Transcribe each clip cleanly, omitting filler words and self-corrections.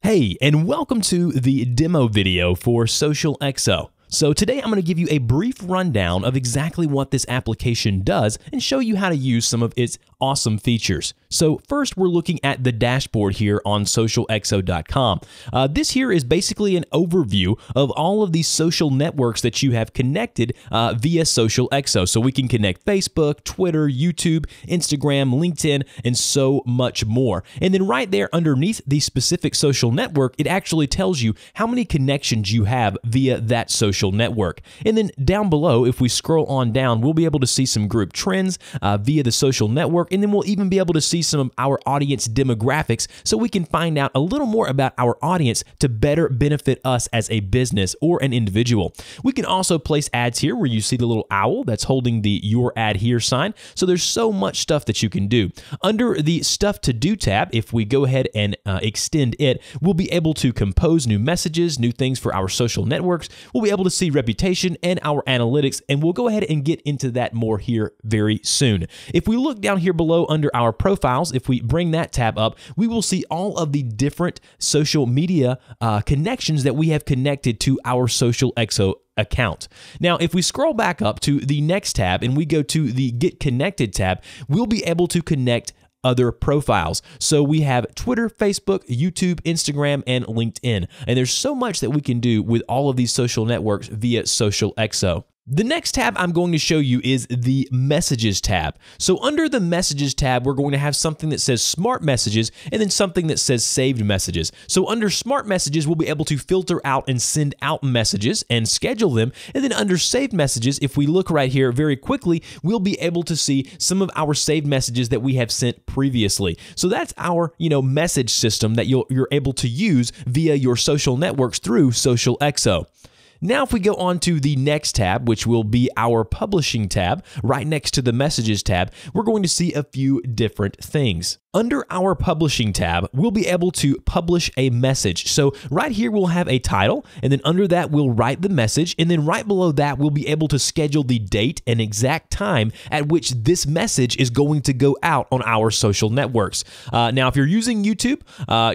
Hey, and welcome to the demo video for SocialExo. So today I'm going to give you a brief rundown of exactly what this application does and show you how to use some of its awesome features. So first, we're looking at the dashboard here on SocialExo.com. This here is basically an overview of all of these social networks that you have connected via SocialExo. So we can connect Facebook, Twitter, YouTube, Instagram, LinkedIn, and so much more. And then right there underneath the specific social network, it actually tells you how many connections you have via that social network. And then down below, if we scroll on down, we'll be able to see some group trends via the social network, and then we'll even be able to see some of our audience demographics so we can find out a little more about our audience to better benefit us as a business or an individual. We can also place ads here where you see the little owl that's holding the Your Ad Here sign. So there's so much stuff that you can do. Under the Stuff to Do tab, if we go ahead and extend it, we'll be able to compose new messages, new things for our social networks. We'll be able to see reputation and our analytics, and we'll go ahead and get into that more here very soon. If we look down here below under our profiles, if we bring that tab up, we will see all of the different social media connections that we have connected to our SocialExo account. Now, if we scroll back up to the next tab and we go to the Get Connected tab, we'll be able to connect other profiles. So we have Twitter, Facebook, YouTube, Instagram, and LinkedIn. And there's so much that we can do with all of these social networks via SocialExo. The next tab I'm going to show you is the Messages tab. So under the Messages tab, we're going to have something that says Smart Messages and then something that says Saved Messages. So under Smart Messages, we'll be able to filter out and send out messages and schedule them. And then under Saved Messages, if we look right here very quickly, we'll be able to see some of our saved messages that we have sent previously. So that's our, message system that you're able to use via your social networks through SocialExo. Now, if we go on to the next tab, which will be our Publishing tab, right next to the Messages tab, we're going to see a few different things. Under our Publishing tab, we'll be able to publish a message. So right here, we'll have a title, and then under that, we'll write the message, and then right below that, we'll be able to schedule the date and exact time at which this message is going to go out on our social networks. Now, if you're using YouTube,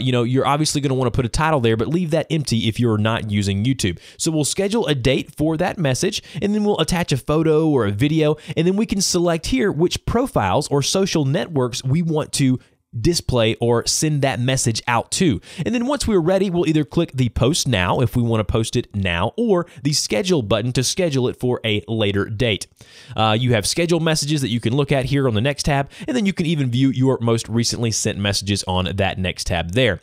you're obviously going to want to put a title there, but leave that empty if you're not using YouTube. So we'll schedule a date for that message, and then we'll attach a photo or a video, and then we can select here which profiles or social networks we want to display or send that message out to. And then once we're ready, we'll either click the Post Now if we want to post it now, or the Schedule button to schedule it for a later date. You have scheduled messages that you can look at here on the next tab, and then you can even view your most recently sent messages on that next tab there.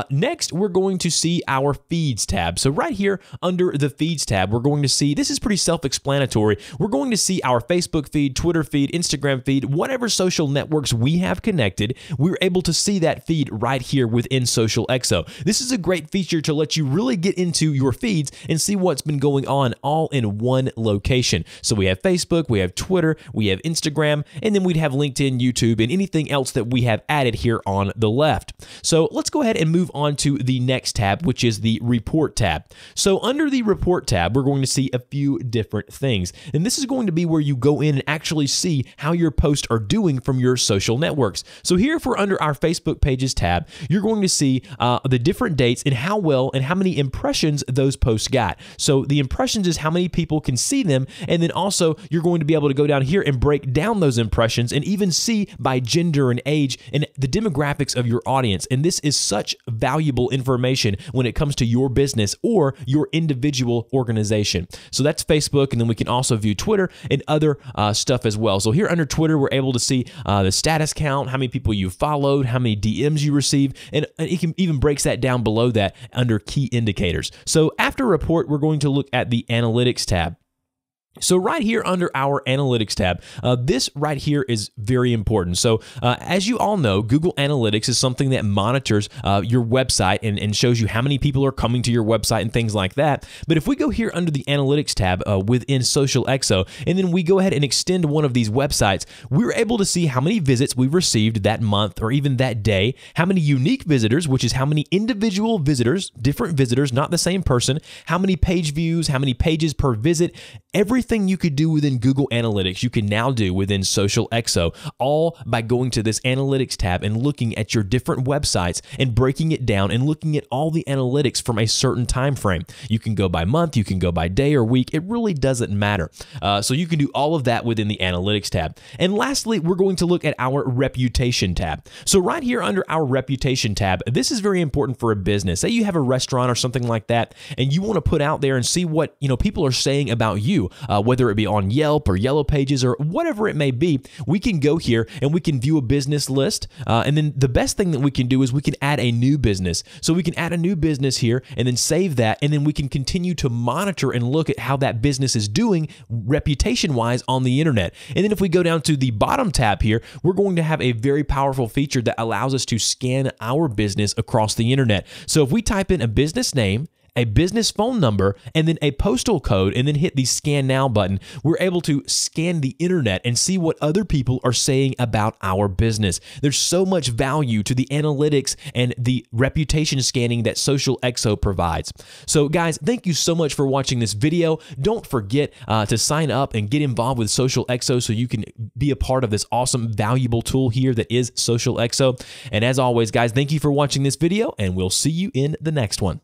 Next, we're going to see our Feeds tab. So right here under the Feeds tab, we're going to see, this is pretty self-explanatory, we're going to see our Facebook feed, Twitter feed, Instagram feed, whatever social networks we have connected, we're able to see that feed right here within SocialExo. This is a great feature to let you really get into your feeds and see what's been going on all in one location. So we have Facebook, we have Twitter, we have Instagram, and then we'd have LinkedIn, YouTube, and anything else that we have added here on the left. So let's go ahead and move on to the next tab, which is the Report tab. So under the Report tab, we're going to see a few different things. And this is going to be where you go in and actually see how your posts are doing from your social networks. So here, if we're under our Facebook Pages tab, you're going to see the different dates and how well and how many impressions those posts got. So the impressions is how many people can see them, and then also you're going to be able to go down here and break down those impressions and even see by gender and age and the demographics of your audience. And this is such valuable information when it comes to your business or your individual organization. So that's Facebook, and then we can also view Twitter and other stuff as well. So here under Twitter, we're able to see the status count, how many people you followed, how many DMs you receive, and it can even breaks that down below that under key indicators. So after Report, we're going to look at the Analytics tab. So right here under our Analytics tab, this right here is very important. So as you all know, Google Analytics is something that monitors your website and shows you how many people are coming to your website and things like that. But if we go here under the Analytics tab within SocialExo, and then we go ahead and extend one of these websites, we're able to see how many visits we've received that month or even that day, how many unique visitors, which is how many individual visitors, different visitors, not the same person, how many page views, how many pages per visit, everything everything you could do within Google Analytics, you can now do within SocialExo, all by going to this Analytics tab and looking at your different websites and breaking it down and looking at all the analytics from a certain time frame. You can go by month, you can go by day or week. It really doesn't matter. So you can do all of that within the Analytics tab. And lastly, we're going to look at our Reputation tab. So right here under our Reputation tab, this is very important for a business. Say you have a restaurant or something like that, and you want to put out there and see what people are saying about you, whether it be on Yelp or Yellow Pages or whatever it may be. We can go here and we can view a business list, and then the best thing that we can do is we can add a new business. So we can add a new business here and then save that, and then we can continue to monitor and look at how that business is doing reputation-wise on the internet. And then if we go down to the bottom tab here, we're going to have a very powerful feature that allows us to scan our business across the internet. So if we type in a business name, a business phone number, and then a postal code, and then hit the Scan Now button, we're able to scan the internet and see what other people are saying about our business. There's so much value to the analytics and the reputation scanning that SocialExo provides. So guys, thank you so much for watching this video. Don't forget to sign up and get involved with SocialExo so you can be a part of this awesome, valuable tool here that is SocialExo. And as always, guys, thank you for watching this video, and we'll see you in the next one.